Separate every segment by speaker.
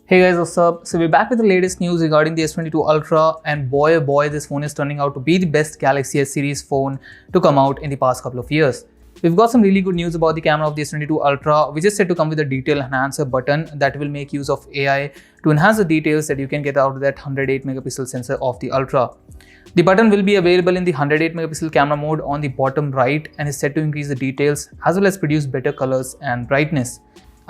Speaker 1: Hey guys, what's up? So we're back with the latest news regarding the S22 Ultra, and boy oh boy, this phone is turning out to be the best Galaxy S series phone to come out in the past couple of years. We've got some really good news about the camera of the S22 Ultra, which is set to come with a detail enhancer button that will make use of AI to enhance the details that you can get out of that 108 megapixel sensor of the Ultra. The button will be available in the 108 megapixel camera mode on the bottom right and is set to increase the details as well as produce better colors and brightness.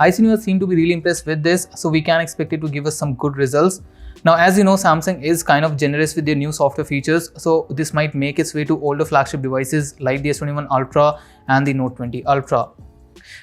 Speaker 1: iSinews seem to be really impressed with this, so we can expect it to give us some good results. Now, as you know, Samsung is kind of generous with their new software features, so this might make its way to older flagship devices like the S21 Ultra and the Note 20 Ultra.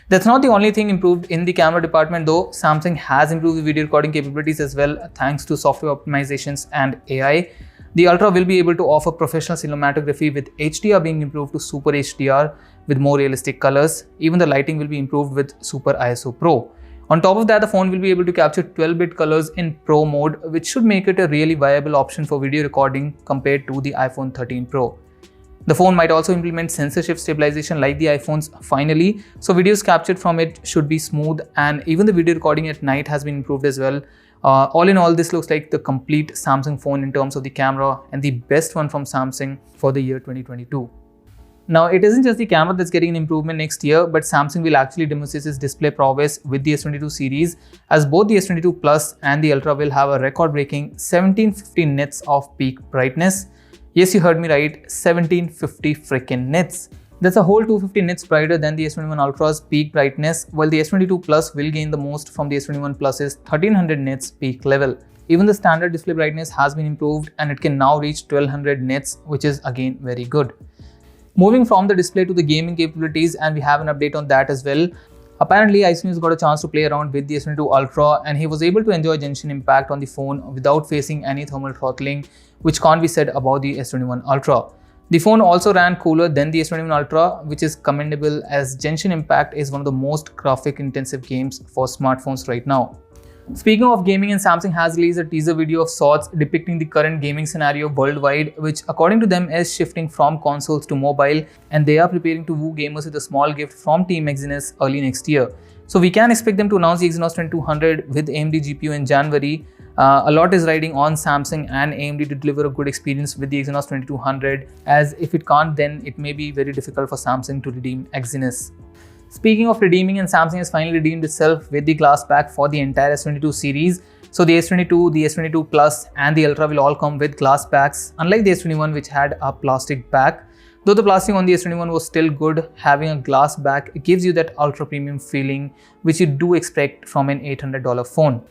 Speaker 1: That's not the only thing improved in the camera department though. Samsung has improved the video recording capabilities as well thanks to software optimizations and AI. The Ultra will be able to offer professional cinematography with HDR being improved to Super HDR with more realistic colors. Even the lighting will be improved with Super ISO Pro. On top of that, the phone will be able to capture 12-bit colors in Pro mode, which should make it a really viable option for video recording compared to the iPhone 13 Pro. The phone might also implement sensor shift stabilization like the iPhones finally, so videos captured from it should be smooth, and even the video recording at night has been improved as well. All in all, this looks like the complete Samsung phone in terms of the camera and the best one from Samsung for the year 2022. Now, it isn't just the camera that's getting an improvement next year, but Samsung will actually demonstrate its display prowess with the S22 series, as both the S22 Plus and the Ultra will have a record-breaking 1750 nits of peak brightness. Yes, you heard me right, 1750 freaking nits. That's a whole 250 nits brighter than the S21 Ultra's peak brightness, while the S22 Plus will gain the most from the S21 Plus's 1300 nits peak level. Even the standard display brightness has been improved and it can now reach 1200 nits, which is again very good. Moving from the display to the gaming capabilities, and we have an update on that as well. Apparently, iSinews got a chance to play around with the S22 Ultra and he was able to enjoy Genshin Impact on the phone without facing any thermal throttling, which can't be said about the S21 Ultra. The phone also ran cooler than the S21 Ultra, which is commendable as Genshin Impact is one of the most graphic intensive games for smartphones right now. Speaking of gaming, and Samsung has released a teaser video of sorts depicting the current gaming scenario worldwide, which according to them is shifting from consoles to mobile, and they are preparing to woo gamers with a small gift from Team Exynos early next year. So we can expect them to announce the Exynos 2200 with AMD GPU in January. A lot is riding on Samsung and AMD to deliver a good experience with the Exynos 2200, as if it can't, then it may be very difficult for Samsung to redeem Exynos. Speaking of redeeming, and Samsung has finally redeemed itself with the glass back for the entire S22 series. So the S22, the S22 Plus and the Ultra will all come with glass backs, unlike the S21 which had a plastic back. Though the plastic on the S21 was still good, having a glass back gives you that ultra premium feeling which you do expect from an $800 phone.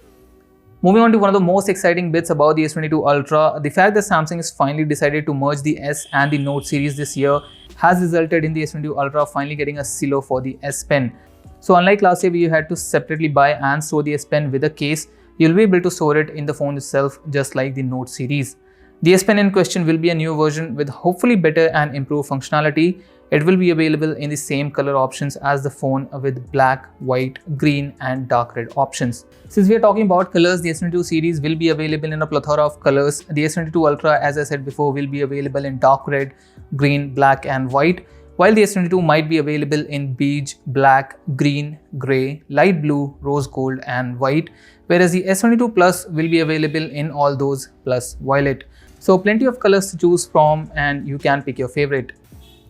Speaker 1: Moving on to one of the most exciting bits about the S22 Ultra, the fact that Samsung has finally decided to merge the S and the Note series this year has resulted in the S22 Ultra finally getting a silo for the S Pen. So unlike last year where you had to separately buy and store the S Pen with a case, you'll be able to store it in the phone itself just like the Note series. The S Pen in question will be a new version with hopefully better and improved functionality. It will be available in the same color options as the phone with black, white, green and dark red options. Since we are talking about colors, the S22 series will be available in a plethora of colors. The S22 Ultra, as I said before, will be available in dark red, green, black and white, while the S22 might be available in beige, black, green, grey, light blue, rose gold and white, whereas the S22 Plus will be available in all those plus violet. So plenty of colors to choose from and you can pick your favorite.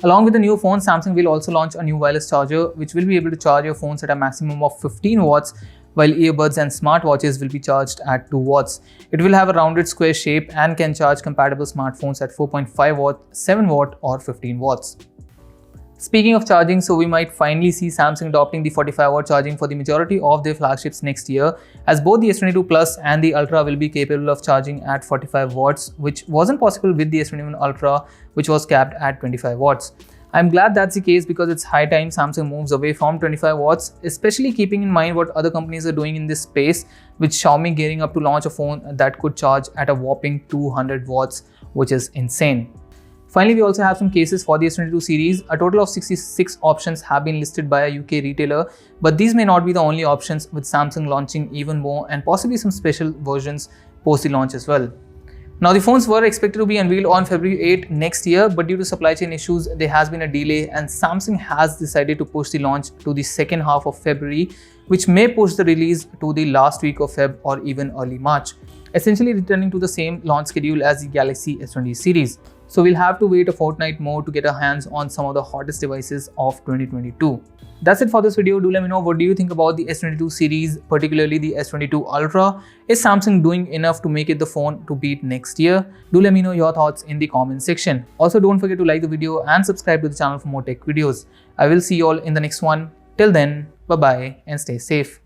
Speaker 1: Along with the new phone, Samsung will also launch a new wireless charger which will be able to charge your phones at a maximum of 15 watts, while earbuds and smartwatches will be charged at 2 watts. It will have a rounded square shape and can charge compatible smartphones at 4.5 watt, 7 watt or 15 watts. Speaking of charging, so we might finally see Samsung adopting the 45 watt charging for the majority of their flagships next year, as both the S22 Plus and the Ultra will be capable of charging at 45 watts, which wasn't possible with the S21 Ultra, which was capped at 25 watts. I'm glad that's the case because it's high time Samsung moves away from 25 watts, especially keeping in mind what other companies are doing in this space, with Xiaomi gearing up to launch a phone that could charge at a whopping 200 watts, which is insane. Finally, we also have some cases for the S22 series. A total of 66 options have been listed by a UK retailer, but these may not be the only options, with Samsung launching even more and possibly some special versions post the launch as well. Now, the phones were expected to be unveiled on February 8 next year, but due to supply chain issues, there has been a delay and Samsung has decided to push the launch to the second half of February, which may push the release to the last week of Feb or even early March, essentially returning to the same launch schedule as the Galaxy S20 series. So we'll have to wait a fortnight more to get our hands on some of the hottest devices of 2022. That's it for this video. Do let me know, what do you think about the S22 series, particularly the S22 Ultra? Is Samsung doing enough to make it the phone to beat next year? Do let me know your thoughts in the comment section. Also, don't forget to like the video and subscribe to the channel for more tech videos. I will see you all in the next one. Till then, bye bye and stay safe.